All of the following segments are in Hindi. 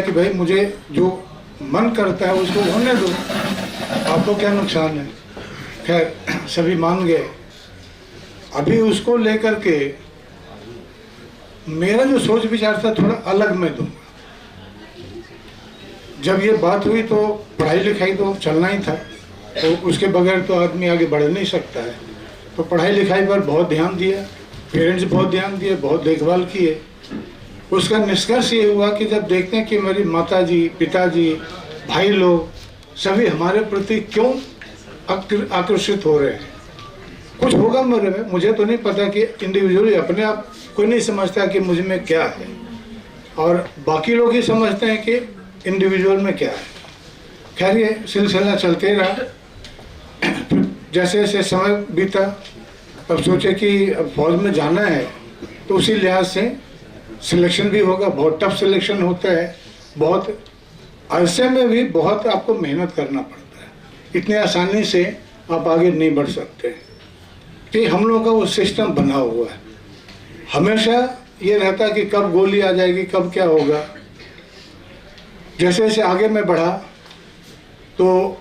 कि भाई मुझे जो मन करता है उसको होने दो, आपको क्या नुकसान है। खैर सभी मान गए। अभी उसको लेकर के मेरा जो सोच विचार था थोड़ा अलग मैं दूंगा। जब ये बात हुई तो पढ़ाई लिखाई तो चलना ही था, तो उसके बगैर तो आदमी आगे बढ़ नहीं सकता है। तो पढ़ाई लिखाई पर बहुत ध्यान दिया, पेरेंट्स बहुत ध्यान दिए, बहुत देखभाल किए। उसका निष्कर्ष ये हुआ कि जब देखते हैं कि मेरी माताजी, पिताजी, भाई लोग सभी हमारे प्रति क्यों आकर्षित हो रहे हैं, कुछ होगा मेरे में। मुझे तो नहीं पता कि इंडिविजुअली अपने आप कोई नहीं समझता कि मुझ में क्या है, और बाकी लोग ही समझते हैं कि इंडिविजुअल में क्या है। खैर ये सिलसिला चलते रहा। जैसे जैसे समय बीता, अब सोचे कि अब फौज में जाना है तो उसी लिहाज से सिलेक्शन भी होगा। बहुत टफ सिलेक्शन होता है, बहुत अरसे में भी बहुत आपको मेहनत करना पड़ता है, इतने आसानी से आप आगे नहीं बढ़ सकते। कि हम लोगों का वो सिस्टम बना हुआ है, हमेशा ये रहता कि कब गोली आ जाएगी, कब क्या होगा। जैसे जैसे आगे मैं बढ़ा तो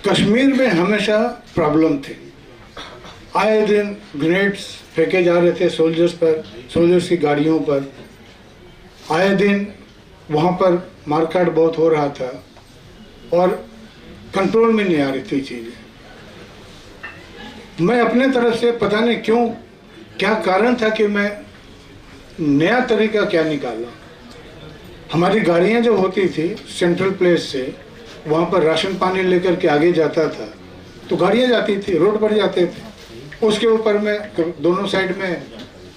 कश्मीर में हमेशा प्रॉब्लम थी। आए दिन ग्रेनेड्स फेंके जा रहे थे सोल्जर्स पर, सोल्जर्स की गाड़ियों पर। आए दिन वहाँ पर मारकाट बहुत हो रहा था और कंट्रोल में नहीं आ रही थी चीज़ें। मैं अपने तरफ से पता नहीं क्यों, क्या कारण था कि मैं नया तरीका क्या निकाला। हमारी गाड़ियाँ जो होती थी सेंट्रल प्लेस से वहाँ पर राशन पानी लेकर के आगे जाता था, तो गाड़ियाँ जाती थी, रोड पर जाते थे। उसके ऊपर में दोनों साइड में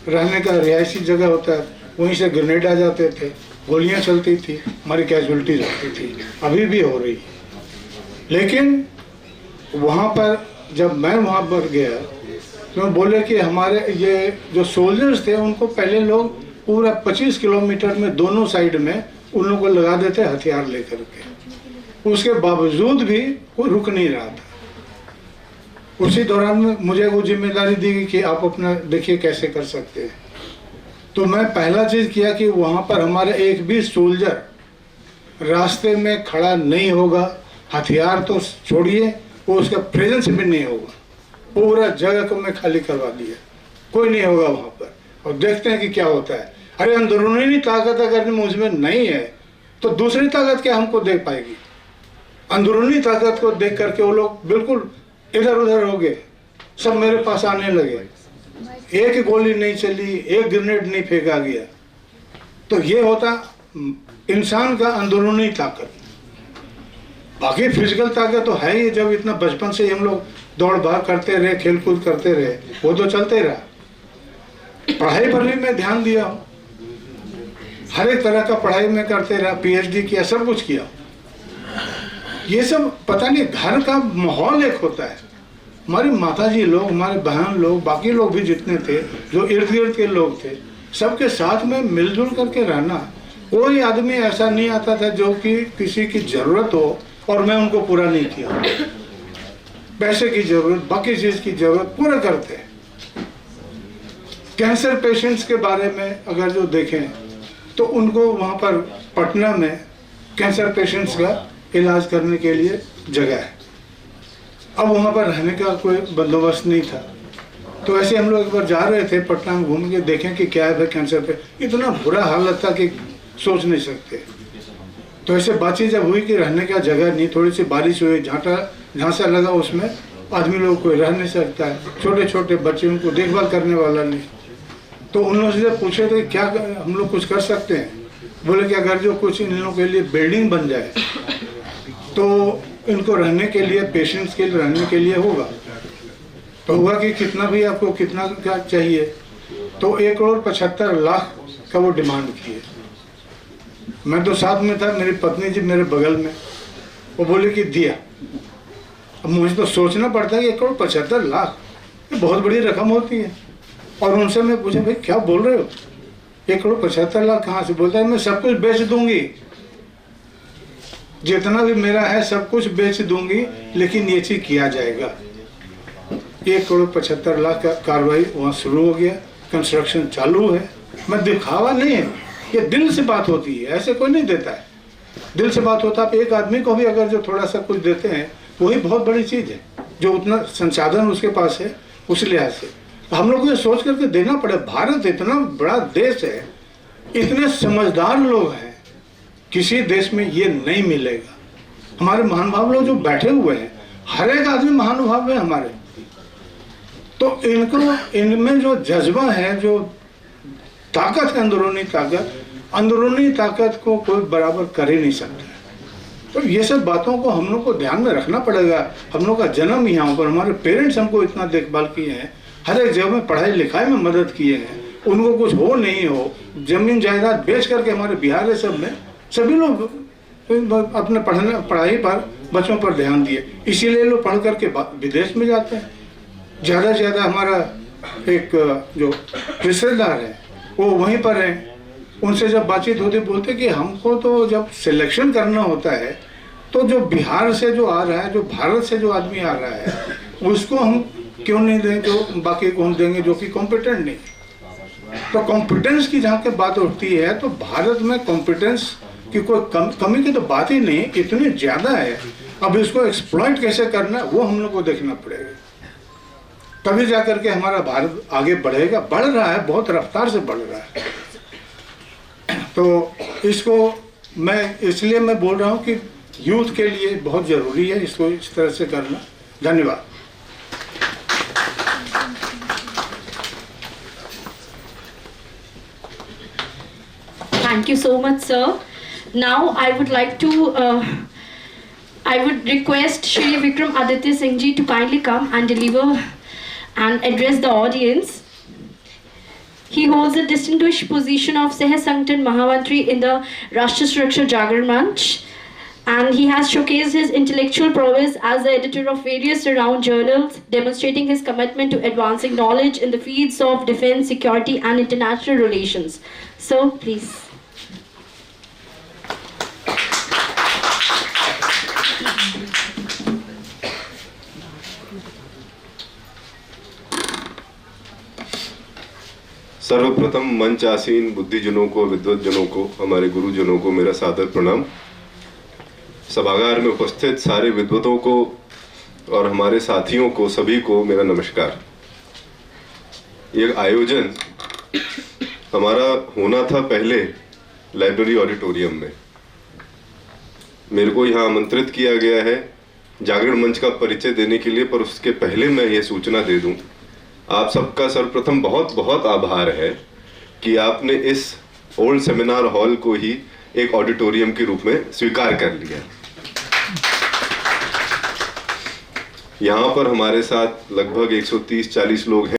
रहने का रिहायशी जगह होता है, वहीं से ग्रेनेड आ जाते थे, गोलियाँ चलती थी, हमारी कैजुअलिटीज होती थी, अभी भी हो रही। लेकिन वहाँ पर जब मैं वहाँ पर गया तो बोले कि हमारे ये जो सोल्जर्स थे उनको पहले लोग पूरा 25 किलोमीटर में दोनों साइड में उन लोगों को लगा देते हथियार लेकर के। उसके बावजूद भी कोई रुक नहीं रहा था। उसी दौरान में मुझे वो जिम्मेदारी दी गई कि आप अपना देखिए कैसे कर सकते हैं। तो मैं पहला चीज़ किया कि वहाँ पर हमारा एक भी सोल्जर रास्ते में खड़ा नहीं होगा, हथियार तो छोड़िए, वो उसका प्रेजेंस भी नहीं होगा। पूरा जगह को मैं खाली करवा दिया, कोई नहीं होगा वहाँ पर, और देखते हैं कि क्या होता है। अरे अंदरूनी ताकत अगर मुझ में नहीं है तो दूसरी ताकत क्या हमको देख पाएगी। अंदरूनी ताकत को देख करके वो लोग बिल्कुल इधर उधर हो गए, सब मेरे पास आने लगे। एक गोली नहीं चली, एक ग्रेनेड नहीं फेंका गया। तो ये होता इंसान का अंदरूनी ताकत। बाकी फिजिकल ताकत तो है ही, जब इतना बचपन से हम लोग दौड़ भाग करते रहे, खेल कूद करते रहे, वो तो चलते रहा। पढ़ाई पर भी मैं ध्यान दिया हूँ, हर एक तरह का पढ़ाई में करते रहा, पीएचडी किया, सब कुछ किया। ये सब पता नहीं, घर का माहौल एक होता है। हमारी माताजी लोग, हमारे बहन लोग, बाकी लोग भी जितने थे, जो इर्द गिर्द के लोग थे, सबके साथ में मिलजुल करके रहना। कोई आदमी ऐसा नहीं आता था जो कि किसी की जरूरत हो और मैं उनको पूरा नहीं किया। पैसे की जरूरत, बाकी चीज की जरूरत पूरा करते हैं। कैंसर पेशेंट्स के बारे में अगर जो देखें तो उनको वहाँ पर पटना में कैंसर पेशेंट्स का इलाज करने के लिए जगह है। अब वहाँ पर रहने का कोई बंदोबस्त नहीं था, तो ऐसे हम लोग एक बार जा रहे थे पटना में घूम के, देखें कि क्या है कैंसर पे। इतना बुरा हालत था कि सोच नहीं सकते। तो ऐसे बातचीत जब हुई कि रहने का जगह नहीं, थोड़ी सी बारिश हुई, झांसा लगा, उसमें आदमी लोग कोई रह नहीं सकता है, छोटे छोटे बच्चे, उनको देखभाल करने वाला नहीं। तो उन लोगों से पूछे थे क्या हम लोग कुछ कर सकते हैं। बोले कि अगर जो कुछ इन लोगों के लिए बिल्डिंग बन जाए तो इनको रहने के लिए, पेशेंट्स के लिए रहने के लिए होगा। तो हुआ कि कितना भी आपको कितना क्या चाहिए, तो 1,75,00,000 का वो डिमांड किए। मैं तो साथ में था, मेरी पत्नी जी मेरे बगल में, वो बोले कि दिया। अब मुझे तो सोचना पड़ता है कि 1,75,00,000 ये बहुत बड़ी रकम होती है। और उनसे मैं पूछा भाई क्या बोल रहे हो, 1,75,00,000 कहाँ से। बोलता है मैं सब कुछ बेच दूंगी, जितना भी मेरा है सब कुछ बेच दूंगी, लेकिन ये चीज किया जाएगा। 1,75,00,000 का कार्रवाई वहाँ शुरू हो गया, कंस्ट्रक्शन चालू है। मैं दिखावा नहीं है, ये दिल से बात होती है, ऐसे कोई नहीं देता है। दिल से बात होता है। आप एक आदमी को भी अगर जो थोड़ा सा कुछ देते हैं वही बहुत बड़ी चीज़ है, जो उतना संसाधन उसके पास है उस लिहाज से हम लोग को ये सोच करके देना पड़े। भारत इतना बड़ा देश है, इतने समझदार लोग हैं, किसी देश में ये नहीं मिलेगा। हमारे महानुभाव लोग जो बैठे हुए हैं, हर एक आदमी महानुभाव है हमारे। तो इनमें जो जज्बा है, जो ताकत है, अंदरूनी ताकत को कोई बराबर कर ही नहीं सकता। तो ये सब बातों को हम लोग को ध्यान में रखना पड़ेगा। हम लोग का जन्म यहाँ पर, हमारे पेरेंट्स हमको इतना देखभाल किए हैं, हर एक जगह में पढ़ाई लिखाई में मदद किए हैं, उनको कुछ हो नहीं हो, जमीन जायदाद बेच करके हमारे बिहार सब में सभी लोग अपने पढ़ाई पर, बच्चों पर ध्यान दिए। इसीलिए लोग पढ़ करके विदेश में जाते हैं। ज़्यादा से ज़्यादा हमारा एक जो रिश्तेदार है वो वहीं पर हैं, उनसे जब बातचीत होती बोलते कि हमको तो जब सिलेक्शन करना होता है तो जो बिहार से जो आ रहा है, जो भारत से जो आदमी आ रहा है, उसको हम क्यों नहीं दें, जो बाकी को हम देंगे जो कि कॉम्पिटेंट नहीं। तो कॉम्पिटेंस की जहाँ की बात उठती है तो भारत में कॉम्पिटेंस की कोई कमी की तो बात ही नहीं, इतनी ज़्यादा है। अब इसको एक्सप्लॉइट कैसे करना वो हम लोग को देखना पड़ेगा, तभी जा करके हमारा भारत आगे बढ़ेगा। बढ़ रहा है, बहुत रफ्तार से बढ़ रहा है। तो इसको इसलिए मैं बोल रहा हूँ कि यूथ के लिए बहुत ज़रूरी है इसको इस तरह से करना। धन्यवाद। Thank you so much, sir. Now I would like to I would request Shri Vikram Aditya Singh ji to kindly come and deliver and address the audience. He holds a distinguished position of Sah-Sanctan Mahamantri in the Rashtriya Suraksha Jagran Manch, and he has showcased his intellectual prowess as the editor of various renowned journals, demonstrating his commitment to advancing knowledge in the fields of defense, security and international relations. So, please. सर्वप्रथम मंच आसीन बुद्धिजनों को, विद्वतजनों को, हमारे गुरुजनों को मेरा सादर प्रणाम। सभागार में उपस्थित सारे विद्वतों को और हमारे साथियों को, सभी को मेरा नमस्कार। ये आयोजन हमारा होना था पहले लाइब्रेरी ऑडिटोरियम में। मेरे को यहाँ आमंत्रित किया गया है जागरण मंच का परिचय देने के लिए, पर उसके पहले मैं ये सूचना दे दूं, आप सबका सर्वप्रथम बहुत बहुत आभार है कि आपने इस ओल्ड सेमिनार हॉल को ही एक ऑडिटोरियम के रूप में स्वीकार कर लिया। यहाँ पर हमारे साथ लगभग 130-40 लोग हैं।